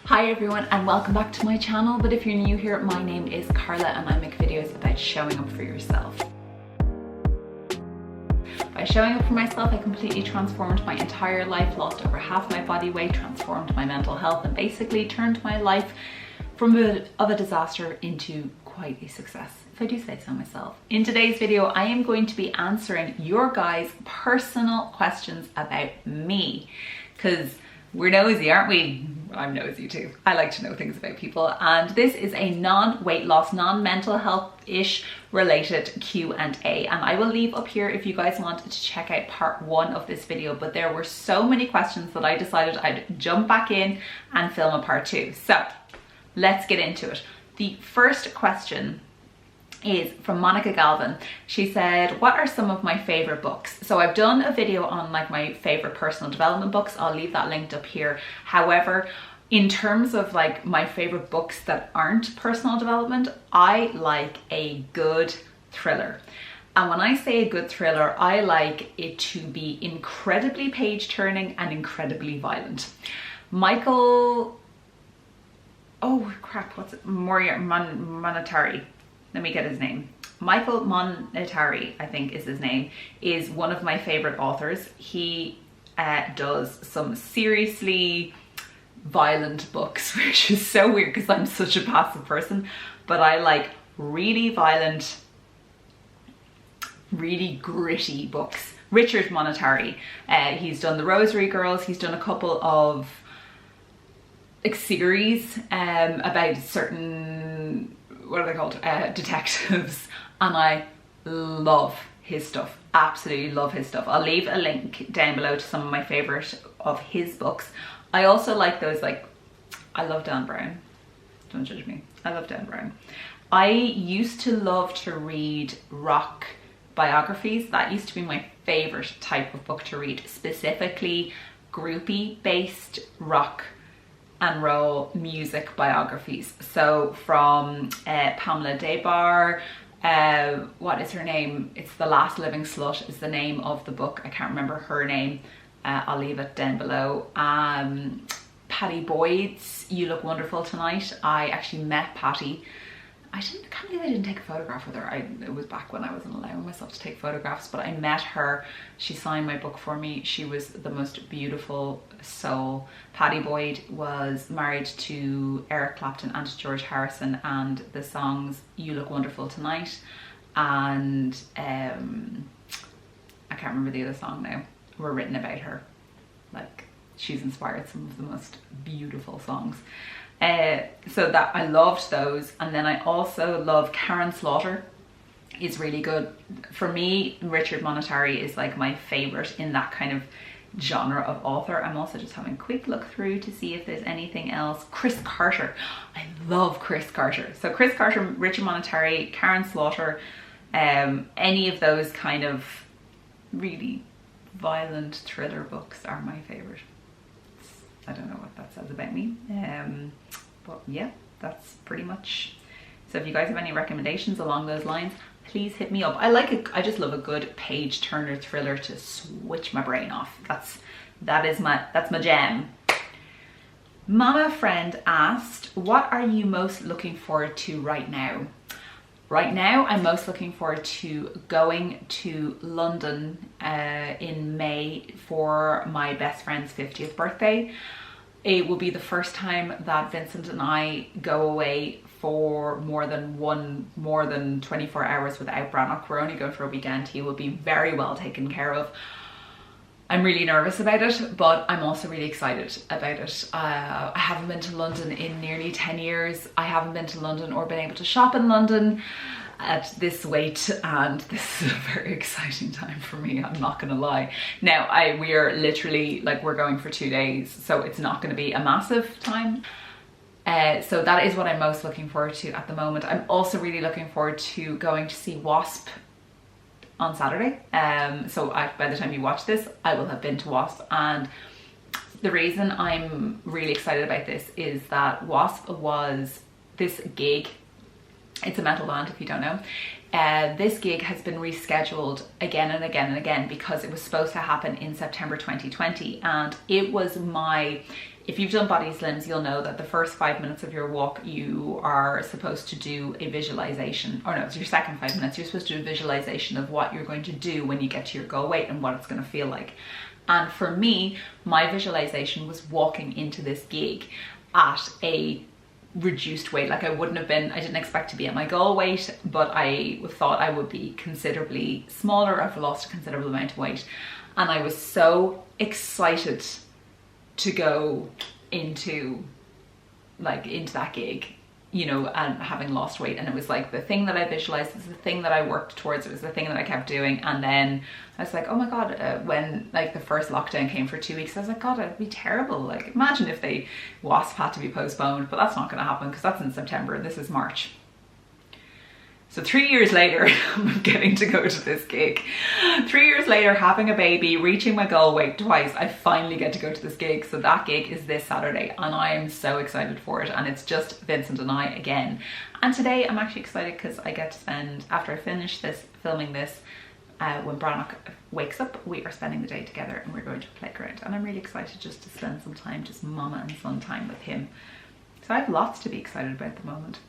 Hi everyone and welcome back to my channel, but if you're new here, my name is Carla and I make videos about showing up for yourself. By showing up for myself, I completely transformed my entire life, lost over half my body weight, transformed my mental health, and basically turned my life from a bit of a disaster into quite a success, if I do say so myself. In today's video, I am going to be answering your guys' personal questions about me, because we're nosy, aren't we? I'm nosy too. I like to know things about people, and this is a non-weight loss, non-mental health-ish related Q&A, and I will leave up here if you guys want to check out part 1 of this video, but there were so many questions that I decided I'd jump back in and film a part 2. So let's get into it. The first question is from Monica Galvin. She said, what are some of my favorite books? So I've done a video on like my favorite personal development books. I'll leave that linked up here. However, in terms of like my favorite books that aren't personal development, I like a good thriller. And when I say a good thriller, I like it to be incredibly page turning and incredibly violent. Monetary. Let me get his name. Michael Monetary, I think is his name, is one of my favorite authors. He does some seriously violent books, which is so weird because I'm such a passive person, but I like really violent, really gritty books. Richard Monetary, he's done The Rosary Girls, he's done a couple of series about certain, what are they called, detectives, and I love his stuff, absolutely love his stuff. I'll leave a link down below to some of my favorite of his books. I also like those, like, I love Dan Brown, don't judge me, I love Dan Brown. I used to love to read rock biographies. That used to be my favorite type of book to read, specifically groupie based rock and roll music biographies. So from Pamela Des Barres, what is her name? It's The Last Living Slut is the name of the book. I can't remember her name. I'll leave it down below. Patty Boyd's You Look Wonderful Tonight. I actually met Patty. I can't believe I didn't take a photograph with her. It was back when I wasn't allowing myself to take photographs, but I met her. She signed my book for me. She was the most beautiful soul. Patty Boyd was married to Eric Clapton and George Harrison, and the songs You Look Wonderful Tonight and I can't remember the other song now, were written about her. Like, she's inspired some of the most beautiful songs. So that I loved those. And then I also love Karen Slaughter is really good. For me, Richard Monetary is like my favorite in that kind of genre of author. I'm also just having a quick look through to see if there's anything else. Chris Carter, I love Chris Carter. So Chris Carter, Richard Monetary, Karen Slaughter, any of those kind of really violent thriller books are my favorite. I don't know what that says about me, but yeah, that's pretty much. So if you guys have any recommendations along those lines, please hit me up. I just love a good page turner thriller to switch my brain off. That's my jam. Mama Friend asked, what are you most looking forward to right now? Right now, I'm most looking forward to going to London in May for my best friend's 50th birthday. It will be the first time that Vincent and I go away for more than 24 hours without Brannock. We're only going for a weekend. He will be very well taken care of. I'm really nervous about it, but I'm also really excited about it. I haven't been to London in nearly 10 years. I haven't been to London or been able to shop in London at this weight, and this is a very exciting time for me, I'm not gonna lie. Now, we are literally, like, we're going for 2 days, so it's not gonna be a massive time. So that is what I'm most looking forward to at the moment. I'm also really looking forward to going to see Wasp on Saturday. So by the time you watch this, I will have been to Wasp, and the reason I'm really excited about this is that Wasp was this gig. It's a metal band, if you don't know. This gig has been rescheduled again and again and again because it was supposed to happen in September 2020, and it if you've done body slims, you'll know that the first 5 minutes of your walk, you are supposed to do a visualization, or no, it's your second 5 minutes, you're supposed to do a visualization of what you're going to do when you get to your goal weight and what it's going to feel like. And for me, my visualization was walking into this gig at a reduced weight. Like I didn't expect to be at my goal weight, but I thought I would be considerably smaller. I've lost a considerable amount of weight. And I was so excited to go into that gig, you know, and having lost weight. And it was like the thing that I visualized, it was the thing that I worked towards, it was the thing that I kept doing. And then I was like, oh my God, when like the first lockdown came for 2 weeks, I was like, God, it'd be terrible. Like imagine if the WASP had to be postponed, but that's not going to happen because that's in September and this is March. So 3 years later, I'm getting to go to this gig. 3 years later, having a baby, reaching my goal weight twice, I finally get to go to this gig. So that gig is this Saturday and I am so excited for it. And it's just Vincent and I again. And today I'm actually excited because I get to spend, after I finish filming this, when Brannock wakes up, we are spending the day together and we're going to a playground. And I'm really excited just to spend some time, just mama and son time with him. So I have lots to be excited about at the moment.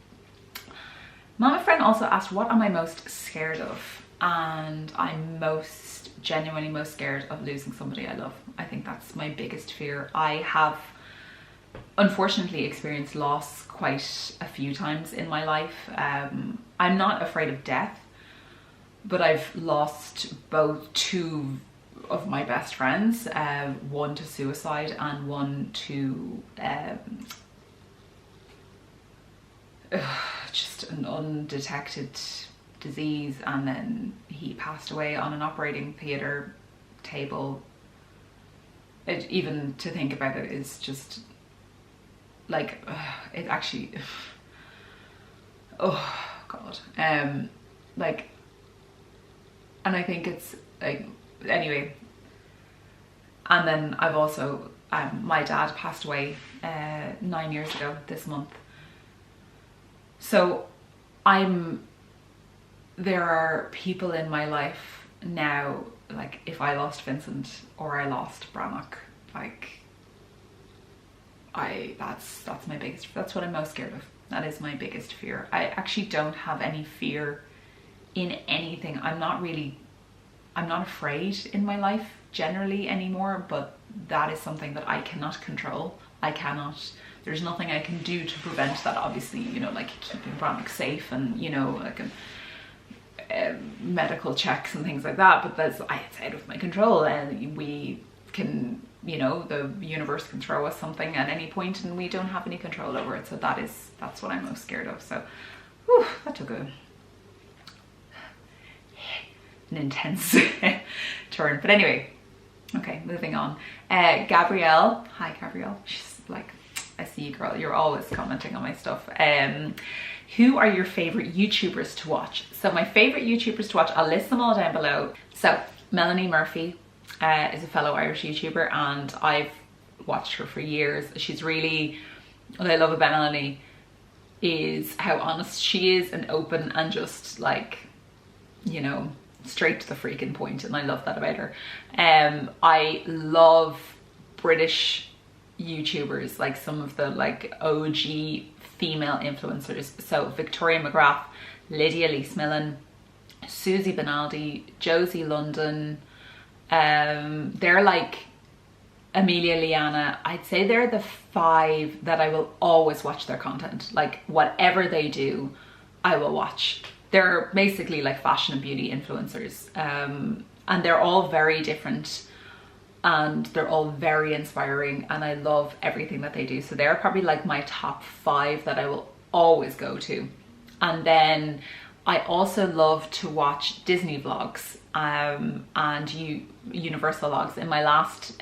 My friend also asked, what am I most scared of? And I'm genuinely most scared of losing somebody I love. I think that's my biggest fear. I have unfortunately experienced loss quite a few times in my life. I'm not afraid of death, but I've lost both two of my best friends, one to suicide and one to just an undetected disease, and then he passed away on an operating theatre table. Even to think about it is just like it actually oh God, like, and I think it's like, anyway. And then I've also my dad passed away 9 years ago this month. So there are people in my life now, like if I lost Vincent or I lost Brannock, like that's my biggest, that's what I'm most scared of. That is my biggest fear. I actually don't have any fear in anything. I'm not afraid in my life generally anymore, but that is something that I cannot control. There's nothing I can do to prevent that, obviously, you know, like keeping Brannock safe and, you know, like medical checks and things like that, but it's out of my control. And we can, you know, the universe can throw us something at any point and we don't have any control over it. So that's what I'm most scared of. So whew, that took an intense turn, but anyway, okay, moving on. Gabrielle, hi Gabrielle, she's like, I see you, girl, you're always commenting on my stuff. Who are your favorite YouTubers to watch? So my favorite YouTubers to watch, I'll list them all down below. So Melanie Murphy is a fellow Irish YouTuber and I've watched her for years. She's really, what I love about Melanie is how honest she is and open and just like, you know, straight to the freaking point, and I love that about her. I love British YouTubers, like some of the like OG female influencers. So Victoria McGrath, Lydia Lee-Smillan, Susie Benaldi, Josie London, they're like Amelia Liana. I'd say they're the 5 that I will always watch their content. Like whatever they do, I will watch. They're basically like fashion and beauty influencers, and they're all very different and they're all very inspiring and I love everything that they do. So they're probably like my top 5 that I will always go to. And then I also love to watch Disney vlogs and Universal vlogs. In my last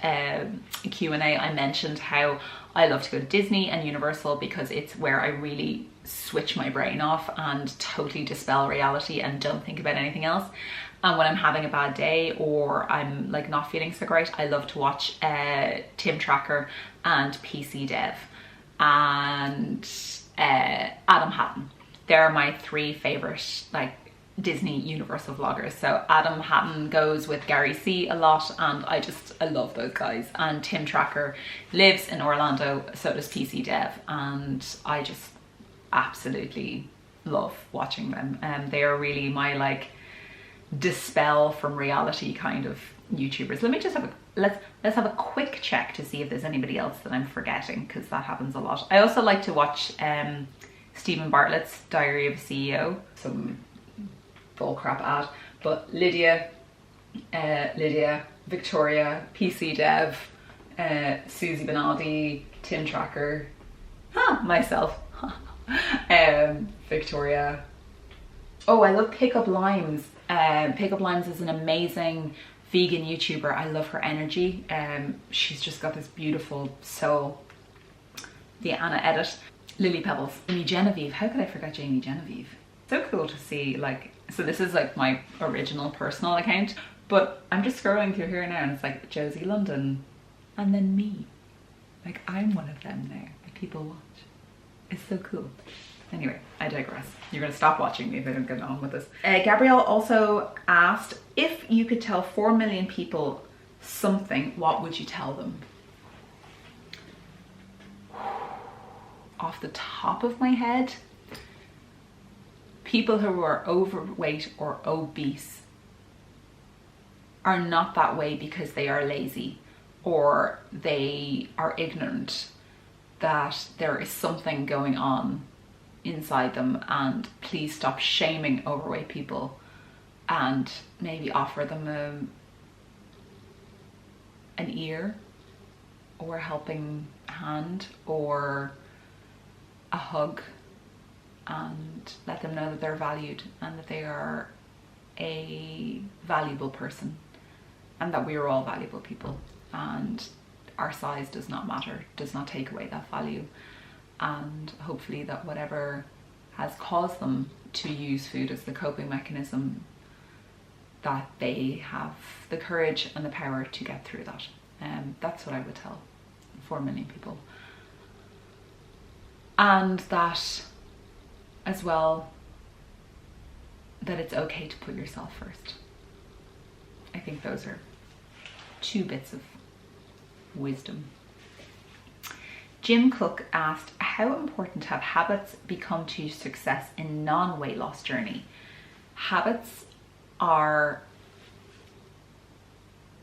Q&A, I mentioned how I love to go to Disney and Universal because it's where I really switch my brain off and totally dispel reality and don't think about anything else. And when I'm having a bad day or I'm like not feeling so great, I love to watch Tim Tracker and PC Dev and Adam Hatton. They're my 3 favorite like Disney Universal vloggers. So Adam Hatton goes with Gary C a lot, and I love those guys. And Tim Tracker lives in Orlando, so does PC Dev, and I just absolutely love watching them. They are really my like dispel from reality kind of YouTubers. Let me just have a let's have a quick check to see if there's anybody else that I'm forgetting, because that happens a lot. I also like to watch Stephen Bartlett's Diary of a CEO, some bullcrap ad, but Lydia, Victoria, PC Dev, Susie Benaldi, Tim Tracker, myself, Victoria. Oh, I love Pickup Limes. Pickup Limes is an amazing vegan YouTuber. I love her energy. She's just got this beautiful soul. The Anna Edit. Lily Pebbles. Jamie Genevieve. How could I forget Jamie Genevieve? So cool to see, like, so this is like my original personal account, but I'm just scrolling through here now and it's like Josie London and then me. Like, I'm one of them now that people watch. It's so cool. Anyway, I digress. You're going to stop watching me if I don't get on with this. Gabrielle also asked, if you could tell 4 million people something, what would you tell them? Off the top of my head, people who are overweight or obese are not that way because they are lazy or they are ignorant, that there is something going on inside them, and please stop shaming overweight people and maybe offer them an ear or a helping hand or a hug, and let them know that they're valued and that they are a valuable person and that we are all valuable people, and our size does not matter, does not take away that value. And hopefully that whatever has caused them to use food as the coping mechanism, that they have the courage and the power to get through that. That's what I would tell 4 million people. And that as well, that it's okay to put yourself first. I think those are 2 bits of wisdom. Jim Cook asked, how important have habits become to success in non-weight loss journey? Habits are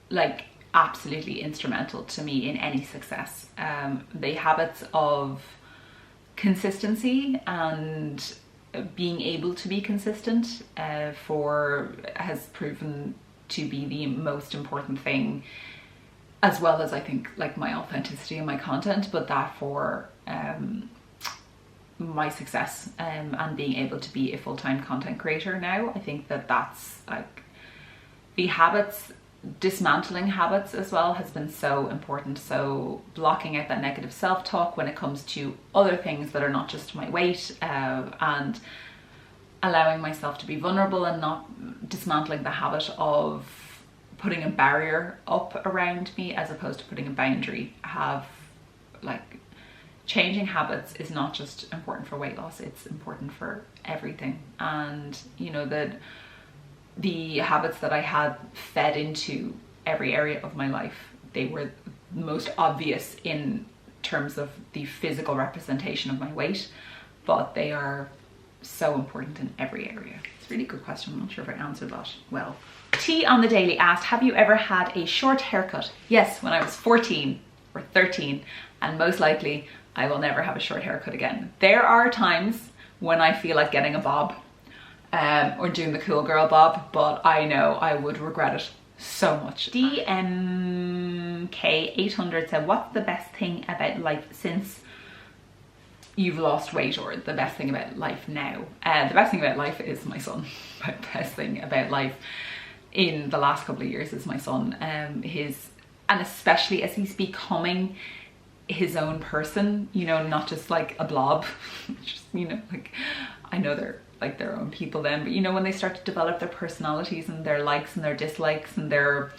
like absolutely instrumental to me in any success. The habits of consistency and being able to be consistent has proven to be the most important thing, as well as I think like my authenticity and my content, but that for my success and being able to be a full-time content creator now, I think that that's like the habits, dismantling habits as well has been so important. So blocking out that negative self-talk when it comes to other things that are not just my weight, and allowing myself to be vulnerable and not dismantling the habit of putting a barrier up around me as opposed to putting a boundary. Changing habits is not just important for weight loss, it's important for everything. And you know, the habits that I had fed into every area of my life, they were most obvious in terms of the physical representation of my weight, but they are so important in every area. It's a really good question. I'm not sure if I answered that well. T on the Daily asked, have you ever had a short haircut? Yes, when I was 14 or 13, and most likely I will never have a short haircut again. There are times when I feel like getting a bob or doing the cool girl bob, but I know I would regret it so much. DMK800 said, what's the best thing about life since you've lost weight, or the best thing about life now? The best thing about life is my son. The best thing about life in the last couple of years is my son. And especially as he's becoming his own person, you know, not just like a blob. Just, you know, like, I know they're like their own people then, but you know, when they start to develop their personalities and their likes and their dislikes and their,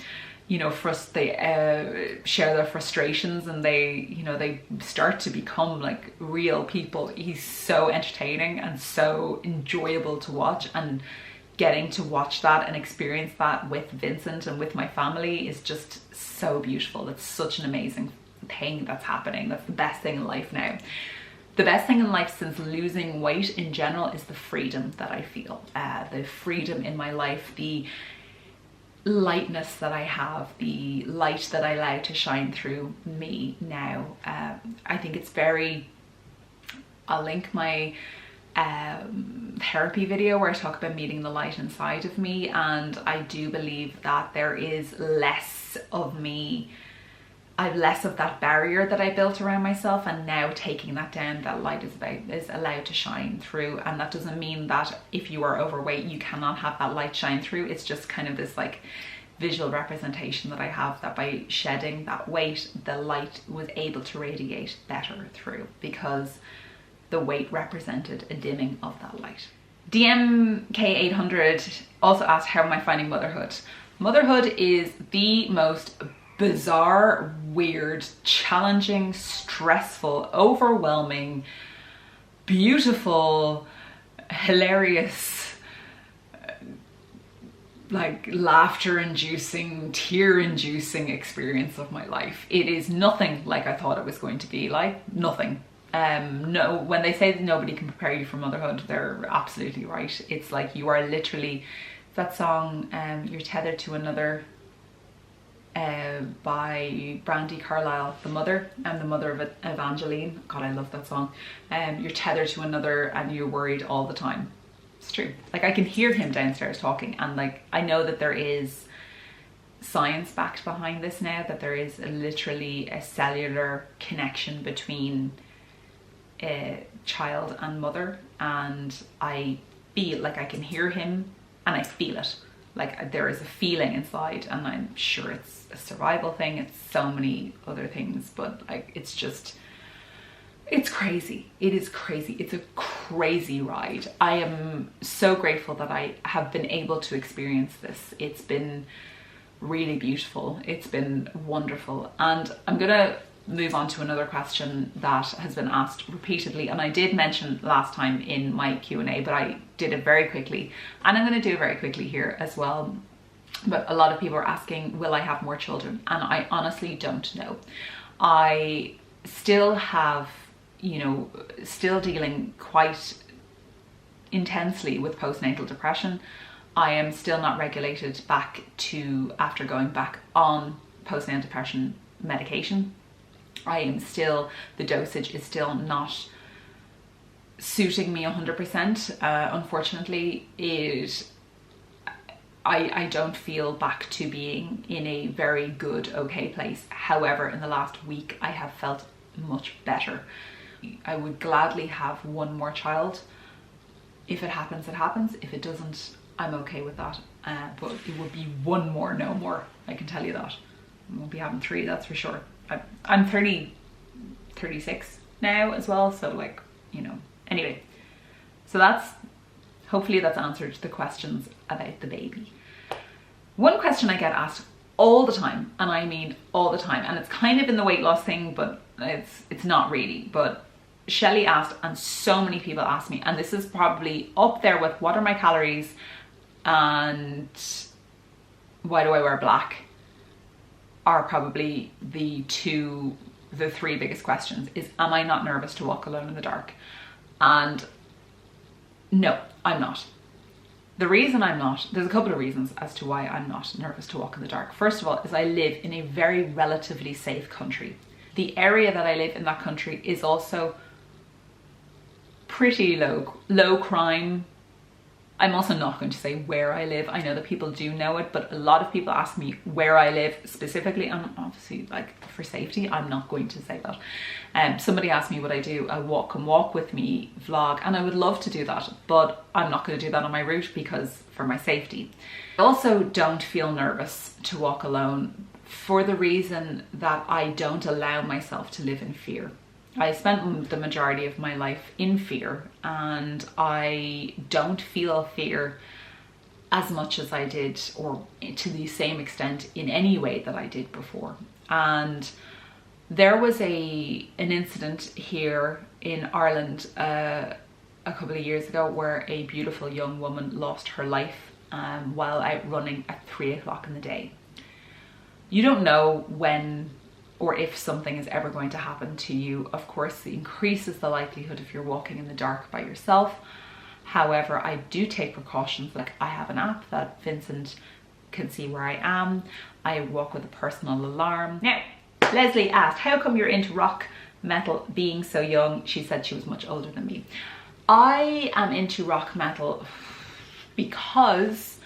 you know, they share their frustrations, and they, you know, they start to become like real people. He's so entertaining and so enjoyable to watch, and getting to watch that and experience that with Vincent and with my family is just so beautiful. It's such an amazing thing that's happening. That's the best thing in life now. The best thing in life since losing weight in general is the freedom that I feel. The freedom in my life, the lightness that I have, the light that I allow to shine through me now. I think it's very, I'll link my therapy video where I talk about meeting the light inside of me, and I do believe that there is less of me, I've less of that barrier that I built around myself, and now taking that down, that light is allowed to shine through. And that doesn't mean that if you are overweight you cannot have that light shine through. It's just kind of this like visual representation that I have, that by shedding that weight the light was able to radiate better through, because the weight represented a dimming of that light. DMK800 also asked, how am I finding motherhood? Motherhood is the most bizarre, weird, challenging, stressful, overwhelming, beautiful, hilarious, like laughter-inducing, tear-inducing experience of my life. It is nothing like I thought it was going to be, like nothing. No, when they say that nobody can prepare you for motherhood, they're absolutely right. It's like you are literally, that song, You're Tethered to Another, by Brandy Carlisle, the mother, and the mother of Evangeline. God, I love that song. You're tethered to another and you're worried all the time. It's true. Like, I can hear him downstairs talking, and like I know that there is science backed behind this now, that there is literally a cellular connection between a child and mother, and I feel like I can hear him and I feel it. Like there is a feeling inside, and I'm sure it's a survival thing, it's so many other things, but like it's just, it's crazy. It is crazy. It's a crazy ride. I am so grateful that I have been able to experience this. It's been really beautiful. It's been wonderful. And I'm gonna move on to another question that has been asked repeatedly, and I did mention last time in my Q&A, but I did it very quickly, and I'm going to do it very quickly here as well. But a lot of people are asking, will I have more children? And I honestly don't know. I still have, you know, still dealing quite intensely with postnatal depression. I am still not regulated back to, after going back on postnatal depression medication. I am still, the dosage is still not suiting me 100%. Unfortunately, I don't feel back to being in a very good, okay place. However, in the last week, I have felt much better. I would gladly have one more child. If it happens, it happens. If it doesn't, I'm okay with that. But it would be one more, no more. I can tell you that. I won't be having 3, that's for sure. I'm 36 now as well, so like, you know, anyway, so that's, hopefully that's answered the questions about the baby. One question I get asked all the time, and I mean all the time, and it's kind of in the weight loss thing, but it's not really, but Shelley asked, and so many people ask me, and this is probably up there with what are my calories and why do I wear black, are probably the 3 biggest questions. Is, am I not nervous to walk alone in the dark? And no, I'm not. The reason I'm not, there's a couple of reasons as to why I'm not nervous to walk in the dark. First of all, is I live in a very relatively safe country. The area that I live in that country is also pretty low crime. I'm also not going to say where I live. I know that people do know it, but a lot of people ask me where I live specifically, and obviously, like, for safety, I'm not going to say that. Somebody asked me what I do, a walk with me vlog, and I would love to do that, but I'm not going to do that on my route because for my safety. I also don't feel nervous to walk alone for the reason that I don't allow myself to live in fear. I spent the majority of my life in fear, and I don't feel fear as much as I did, or to the same extent in any way that I did before. And there was an incident here in Ireland a couple of years ago where a beautiful young woman lost her life while out running at 3 o'clock in the day. You don't know when or if something is ever going to happen to you. Of course, it increases the likelihood if you're walking in the dark by yourself. However, I do take precautions. Like, I have an app that Vincent can see where I am. I walk with a personal alarm. Now, Leslie asked, how come you're into rock metal being so young? She said she was much older than me. I am into rock metal because,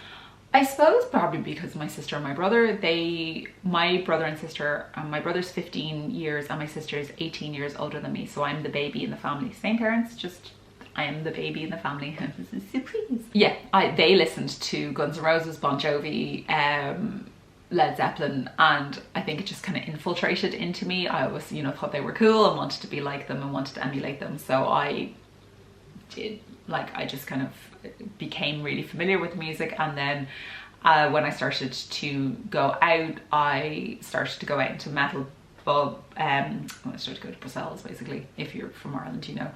I suppose probably because my sister and my brother, my brother and sister, my brother's 15 years and my sister is 18 years older than me. So I'm the baby in the family. Same parents, just I am the baby in the family. Surprise. Yeah, they listened to Guns N' Roses, Bon Jovi, Led Zeppelin, and I think it just kind of infiltrated into me. I always, you know, thought they were cool and wanted to be like them and wanted to emulate them. So I did, like, I just kind of became really familiar with music. And then when I started to go out, I started to go out into metal pub. When I started to go to Brussels, basically, if you're from Ireland, you know,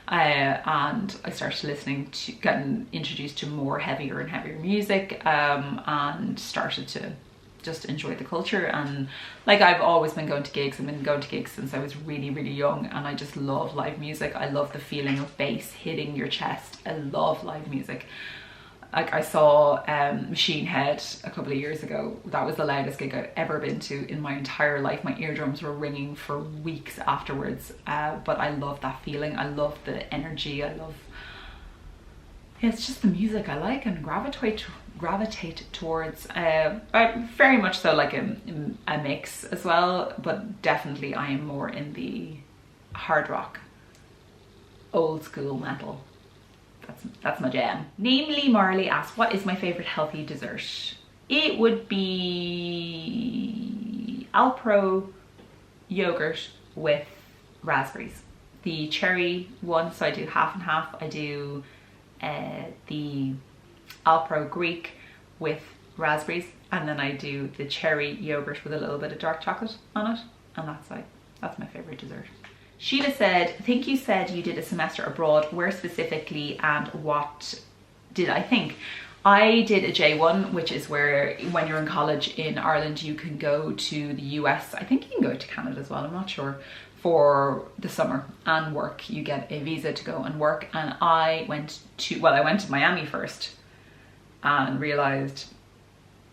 and I started listening to, getting introduced to more heavier and heavier music, and started to just enjoy the culture. And like, I've always been going to gigs. I've been going to gigs since I was really, really young, and I just love live music. I love the feeling of bass hitting your chest. I love live music. Like, I saw Machine Head a couple of years ago. That was the loudest gig I've ever been to in my entire life. My eardrums were ringing for weeks afterwards, but I love that feeling. I love the energy. I love, yeah, it's just the music I like and gravitate towards. Very much so, like a mix as well, but definitely I am more in the hard rock, old school metal. That's my jam. Namely Marley asked, what is my favorite healthy dessert? It would be Alpro yogurt with raspberries. The cherry one, so I do half and half. I do the Alpro Greek with raspberries, and then I do the cherry yogurt with a little bit of dark chocolate on it, and that's my favorite dessert. Sheila said, I think you said you did a semester abroad. Where specifically, and what did I think? I did a J1, which is where when you're in college in Ireland, you can go to the US. I think you can go to Canada as well, I'm not sure, for the summer and work. You get a visa to go and work. And I went to Miami first and realized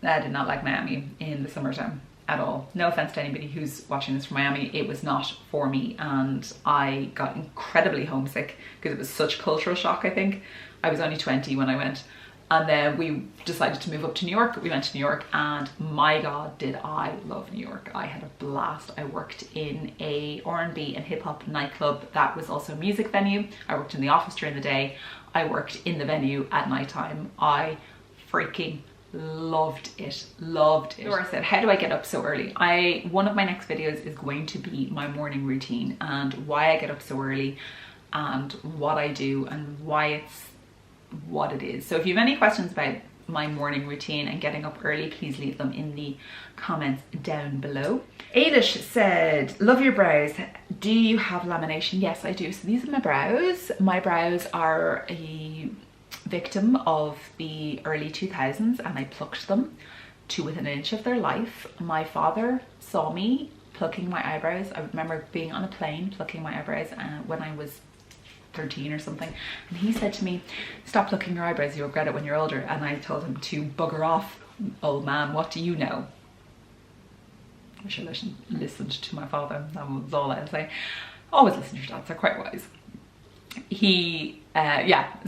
I did not like Miami in the summertime at all. No offense to anybody who's watching this from Miami, it was not for me, and I got incredibly homesick because it was such cultural shock. I think I was only 20 when I went, and then we decided to move up to New York. We went to New York, and my god, did I love New York. I had a blast. I worked in a R&B and hip-hop nightclub that was also a music venue. I worked in the office during the day. I worked in the venue at nighttime. I freaking loved it. Laura said, how do I get up so early? One of my next videos is going to be my morning routine and why I get up so early and what I do and why it's what it is. So if you have any questions about my morning routine and getting up early, please leave them in the comments down below. Adish said, love your brows. Do you have lamination? Yes, I do. So these are my brows. My brows are a victim of the early 2000s, and I plucked them to within an inch of their life. My father saw me plucking my eyebrows. I remember being on a plane plucking my eyebrows when I was 13 or something, and he said to me, stop plucking your eyebrows, you'll regret it when you're older. And I told him to bugger off, old man, what do you know? I should have listened to my father. That was all I'll say. Always listen to your dads, they're quite wise.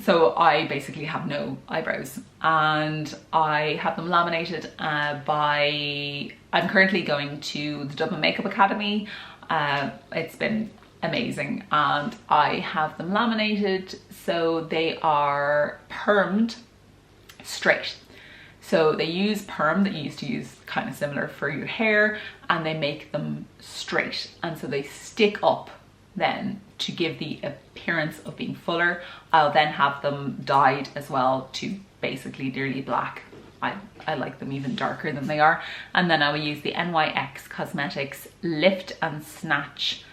So I basically have no eyebrows, and I have them laminated I'm currently going to the Dublin Makeup Academy. It's been amazing, and I have them laminated so they are permed straight. So they use perm that you used to use kind of similar for your hair, and they make them straight, and so they stick up then to give the appearance of being fuller. I'll then have them dyed as well to basically nearly black. I like them even darker than they are. And then I will use the NYX Cosmetics Lift and Snatch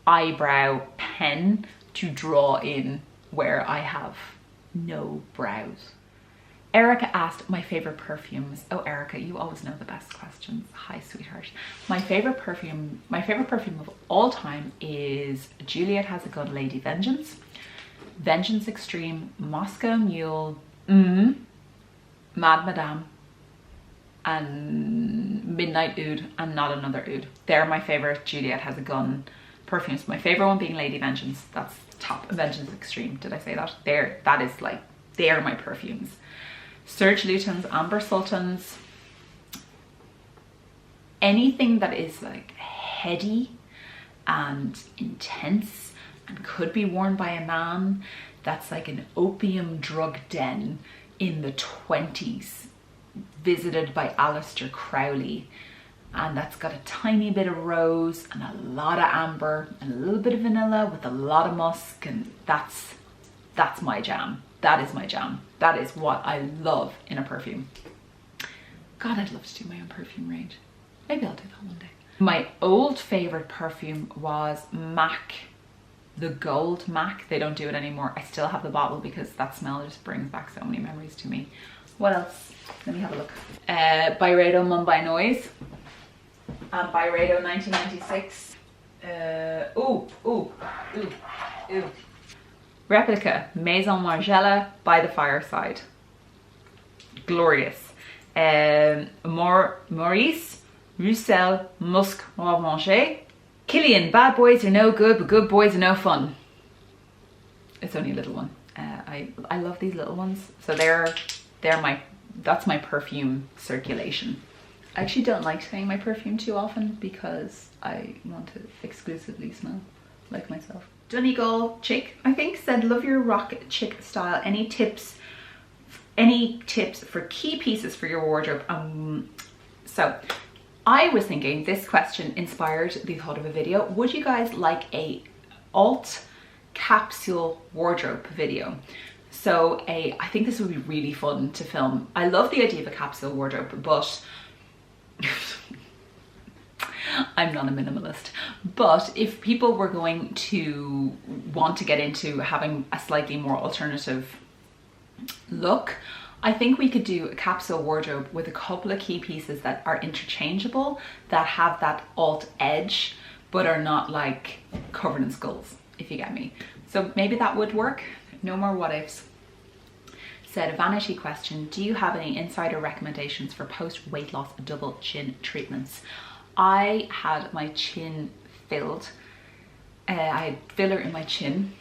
eyebrow pen to draw in where I have no brows. Erica asked my favorite perfumes. Oh, Erica, you always know the best questions. Hi, sweetheart. My favorite perfume of all time is Juliet Has a Gun Lady Vengeance, Vengeance Extreme, Moscow Mule, Mad Madame, and Midnight Oud, and Not Another Oud. They're my favorite Juliet Has a Gun perfumes. My favorite one being Lady Vengeance. That's top. Vengeance Extreme. Did I say that? They're my perfumes. Serge Lutens, Amber Sultans. Anything that is like heady and intense and could be worn by a man that's like an opium drug den in the 20s, visited by Aleister Crowley, and that's got a tiny bit of rose and a lot of amber and a little bit of vanilla with a lot of musk, and that's my jam. That is my jam. That is what I love in a perfume. God, I'd love to do my own perfume range. Maybe I'll do that one day. My old favorite perfume was MAC, the gold MAC. They don't do it anymore. I still have the bottle because that smell just brings back so many memories to me. What else? Let me have a look. Byredo Mumbai Noise and Byredo 1996. Replica Maison Margiela by the Fireside. Glorious. Maurice Roussel Musc Noir. Killian, bad boys are no good, but good boys are no fun. It's only a little one. I love these little ones. So that's my perfume circulation. I actually don't like saying my perfume too often because I want to exclusively smell like myself. Donegal Chick, I think, said, love your rock chick style. Any tips for key pieces for your wardrobe? So I was thinking this question inspired the thought of a video. Would you guys like a alt capsule wardrobe video? So I think this would be really fun to film. I love the idea of a capsule wardrobe, but I'm not a minimalist. But if people were going to want to get into having a slightly more alternative look, I think we could do a capsule wardrobe with a couple of key pieces that are interchangeable, that have that alt edge, but are not like covered in skulls, if you get me. So maybe that would work. No more what ifs. Said, a vanity question, do you have any insider recommendations for post weight loss double chin treatments? I had my chin filled. I had filler in my chin,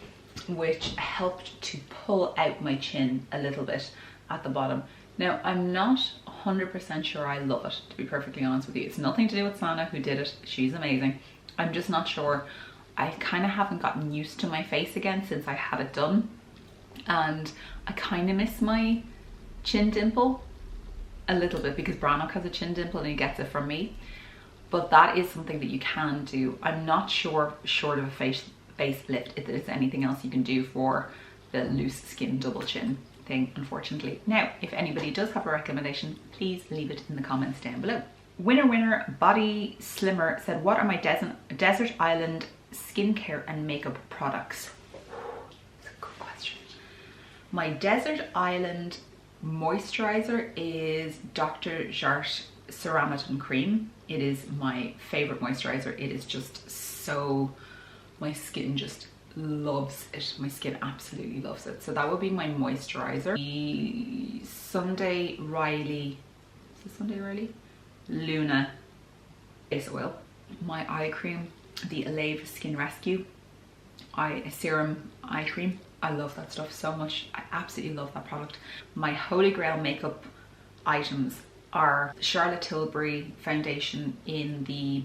which helped to pull out my chin a little bit at the bottom. Now, I'm not 100% sure I love it, to be perfectly honest with you. It's nothing to do with Sana, who did it. She's amazing. I'm just not sure. I kind of haven't gotten used to my face again since I had it done. And I kind of miss my chin dimple a little bit because Brannock has a chin dimple and he gets it from me. But that is something that you can do. I'm not sure, short of a facelift, if there's anything else you can do for the loose skin double chin thing, unfortunately. Now, if anybody does have a recommendation, please leave it in the comments down below. Winner Body Slimmer said, what are my desert island skincare and makeup products? That's a good question. My desert island moisturizer is Dr. Jart Cerameton Cream. It is my favorite moisturizer. It is just so, my skin just loves it. My skin absolutely loves it. So that would be my moisturizer. The Sunday Riley, is it Sunday Riley? Luna face oil. My eye cream, the Aleve Skin Rescue serum eye cream. I love that stuff so much. I absolutely love that product. My holy grail makeup items are the Charlotte Tilbury foundation in the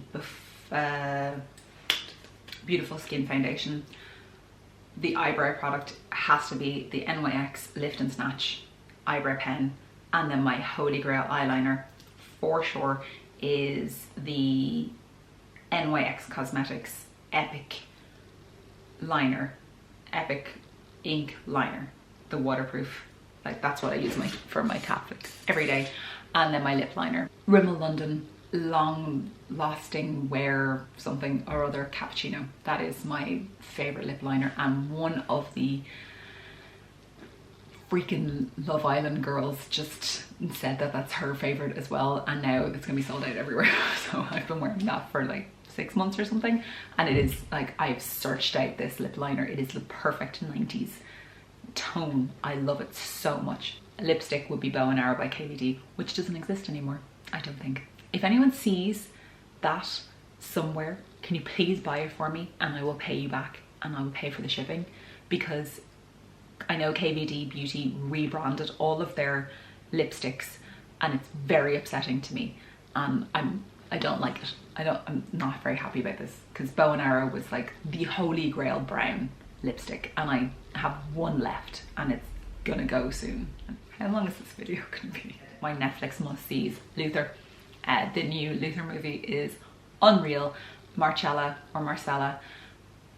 Beautiful Skin foundation. The eyebrow product has to be the NYX Lift and Snatch eyebrow pen, and then my holy grail eyeliner for sure is the NYX Cosmetics Epic liner, Epic ink liner, the waterproof. Like, that's what I use for my cap every day. And then my lip liner, Rimmel London long lasting wear something or other Cappuccino. That is my favorite lip liner and one of the freaking Love Island girls just said that that's her favorite as well, and now it's gonna be sold out everywhere. So I've been wearing that for like 6 months or something, and it is like, I've searched out this lip liner. It is the perfect 90s tone. I love it so much. A lipstick would be Bow and Arrow by KVD, which doesn't exist anymore, I don't think. If anyone sees that somewhere, can you please buy it for me, and I will pay you back, and I will pay for the shipping, because I know KVD Beauty rebranded all of their lipsticks, and it's very upsetting to me, and I don't like it. I'm not very happy about this, because Bow and Arrow was like the holy grail brown lipstick, and I have one left, and it's gonna go soon. How long is this video gonna be? My Netflix must-sees. Luther. The new Luther movie is unreal. Margiela or Marcella,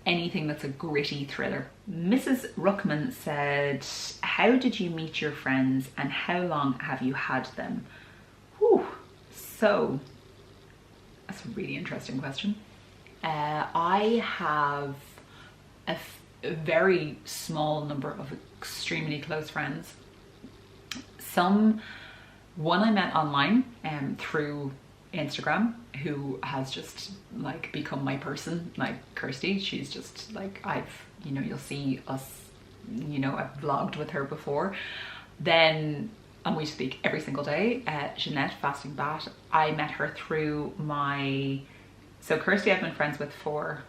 anything that's a gritty thriller. Mrs. Ruckman said, how did you meet your friends and how long have you had them? Whew. So, that's a really interesting question. I have a very small number of extremely close friends. One I met online through Instagram, who has just like become my person, like Kirsty. She's just like, you'll see us, I've vlogged with her before. Then, and we speak every single day. Jeanette, Fasting Bat, I met her through so Kirsty I've been friends with for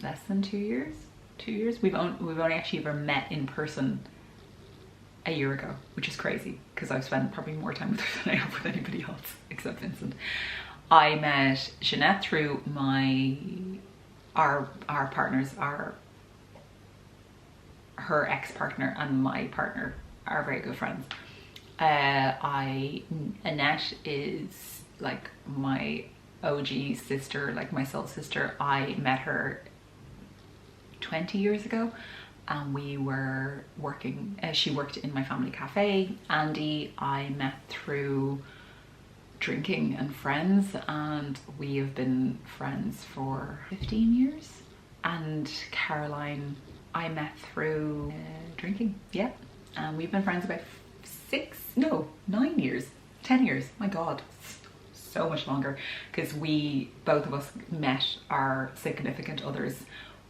less than 2 years. 2 years. We've only actually ever met in person a year ago, which is crazy, because I've spent probably more time with her than I have with anybody else except Vincent. I met Jeanette through our partners, her ex-partner and my partner are very good friends. Annette is like my OG sister, like my soul sister. I met her 20 years ago, and we were working, she worked in my family cafe. Andy I met through drinking and friends, and we have been friends for 15 years. And Caroline I met through drinking, yeah. And we've been friends about 9 years, 10 years, my God, so much longer, because both of us met our significant others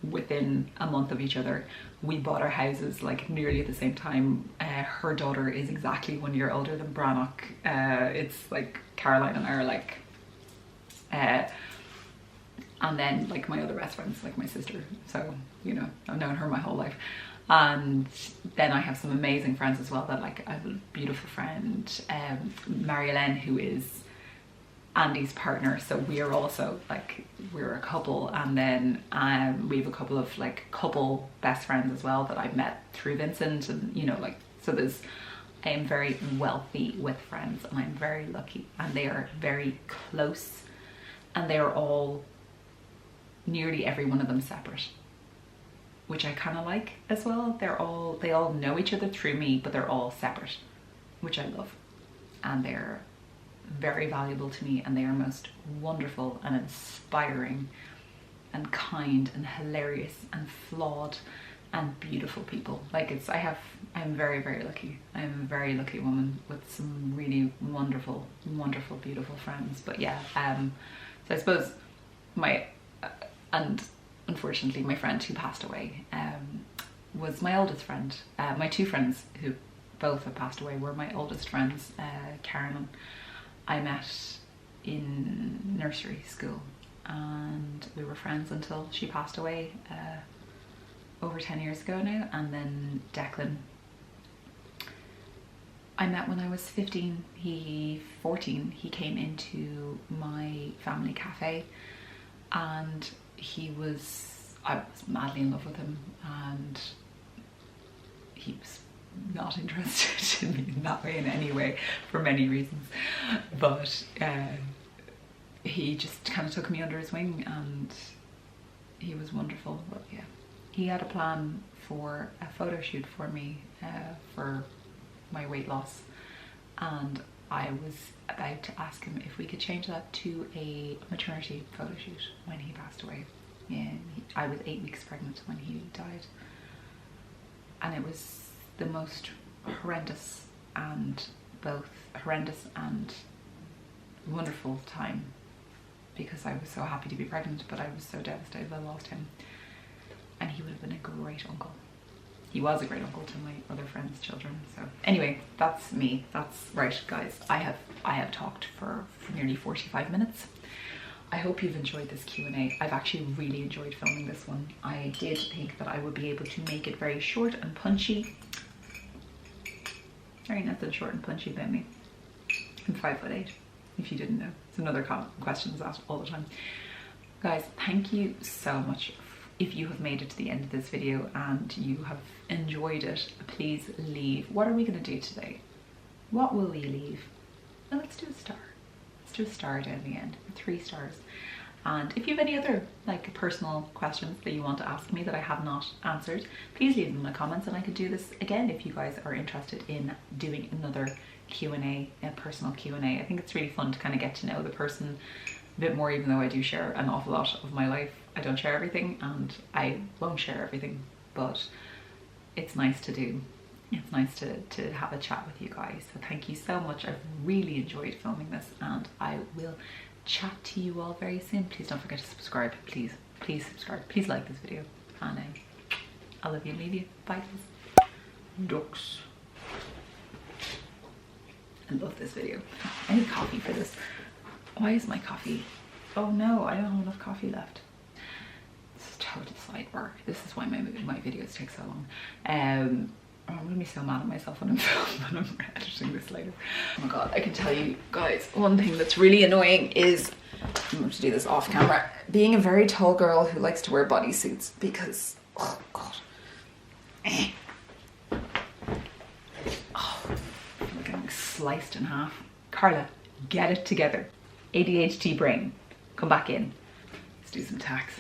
within a month of each other. We bought our houses like nearly at the same time. Her daughter is exactly 1 year older than Brannock. It's like Caroline and I are like, and then like my other best friends, like my sister. So, I've known her my whole life. And then I have some amazing friends as well, that like I have a beautiful friend, Margiela, who is Andy's partner. So we are also like, we're a couple. And then we have a couple of like couple best friends as well that I met through Vincent, and so I am very wealthy with friends, and I'm very lucky, and they are very close, and they are all, nearly every one of them, separate, which I kind of like as well. They all know each other through me, but they're all separate, which I love, and they're very valuable to me, and they are most wonderful and inspiring and kind and hilarious and flawed and beautiful people. Like I'm very, very lucky. I'm a very lucky woman with some really wonderful, wonderful, beautiful friends. But yeah, so I suppose and unfortunately my friend who passed away was my oldest friend. My two friends who both have passed away were my oldest friends. Karen I met in nursery school, and we were friends until she passed away over 10 years ago now. And then Declan I met when I was 15, 14. He came into my family cafe, and I was madly in love with him, and he was not interested in me in that way in any way, for many reasons. But he just kind of took me under his wing, and he was wonderful. But yeah, he had a plan for a photo shoot for me for my weight loss, and I was about to ask him if we could change that to a maternity photo shoot when he passed away. Yeah, I was 8 weeks pregnant when he died. and it was the most horrendous and wonderful time, because I was so happy to be pregnant, but I was so devastated I lost him. And he would have been a great uncle. He was a great uncle to my other friends' children. So anyway, that's me. That's right, guys. I have talked for nearly 45 minutes. I hope you've enjoyed this Q&A. I've actually really enjoyed filming this one. I did think that I would be able to make it very short and punchy. There ain't nothing short and punchy about me. I'm 5'8", if you didn't know. It's another question that's asked all the time. Guys, thank you so much. If you have made it to the end of this video and you have enjoyed it, please leave. What are we going to do today? What will we leave? Well, let's do a star. Let's do a star down the end, 3 stars. And if you have any other like personal questions that you want to ask me that I have not answered, please leave them in the comments, and I could do this again if you guys are interested in doing another Q&A, a personal Q&A. I think it's really fun to kind of get to know the person a bit more, even though I do share an awful lot of my life. I don't share everything, and I won't share everything, but it's nice to do. It's nice to have a chat with you guys. So thank you so much. I've really enjoyed filming this, and I will chat to you all very soon. Please don't forget to subscribe. Please subscribe. Please like this video, and I love you and leave you. Bye guys. Ducks. I love this video. I need coffee for this. Why is my coffee? Oh no, I don't have enough coffee left. This is total sidebar. This is why my videos take so long. I'm gonna be so mad at myself when I'm editing this later. Oh my god, I can tell you guys, one thing that's really annoying is, I'm going to do this off camera, being a very tall girl who likes to wear bodysuits, because, oh god. Oh, I feel like I'm sliced in half. Carla, get it together. ADHD brain, come back in. Let's do some tax.